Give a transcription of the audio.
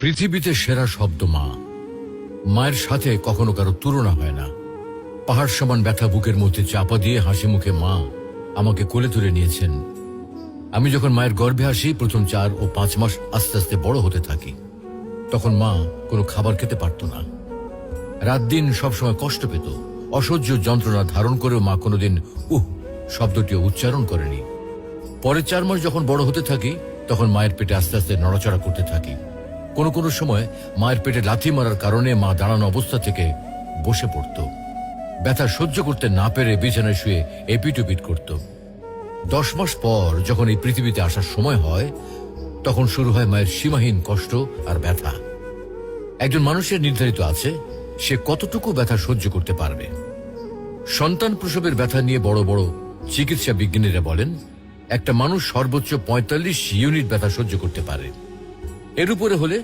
পৃথিবীতে সেরা শব্দ মা। মায়ের সাথে কখনো কারো তুলনা হয় না। পাহাড় সমান ব্যথা বুকের মধ্যে চাপা দিয়ে হাসি মুখে মা আমাকে কোলে তুলে নিয়েছেন। আমি যখন মায়ের গর্ভে আসি, প্রথম 4 ও 5 মাস আস্তে আস্তে বড় হতে থাকি। তখন মা কোনো খাবার খেতে পারত না। রাত দিন সবসময় কষ্ট পেত। অসহ্য যন্ত্রণা ধারণ করেও মা কোনোদিন শব্দটিও উচ্চারণ করেনি। পরের 4 মাস যখন বড় হতে থাকি, তখন মায়ের পেটে আস্তে আস্তে নড়াচড়া করতে থাকি। কোনো কোনো সময় মায়ের পেটে লাথি মারার কারণে মা দাঁড়ানো অবস্থা থেকে বসে পড়ত। ব্যথা সহ্য করতে না পেরে বিছানায় শুয়ে এপিট-ওপিট করত। 10 মাস পর যখন এই পৃথিবীতে আসার সময় হয়, তখন শুরু হয় মায়ের সীমাহীন কষ্ট আর ব্যথা। একজন মানুষের নির্ধারিত আছে সে কতটুকু ব্যথা সহ্য করতে পারবে। সন্তান প্রসবের ব্যথা নিয়ে বড় বড় চিকিৎসা বিজ্ঞানীরা বলেন একটা মানুষ সর্বোচ্চ 45 ইউনিট ব্যথা সহ্য করতে পারে। এর উপরে হলে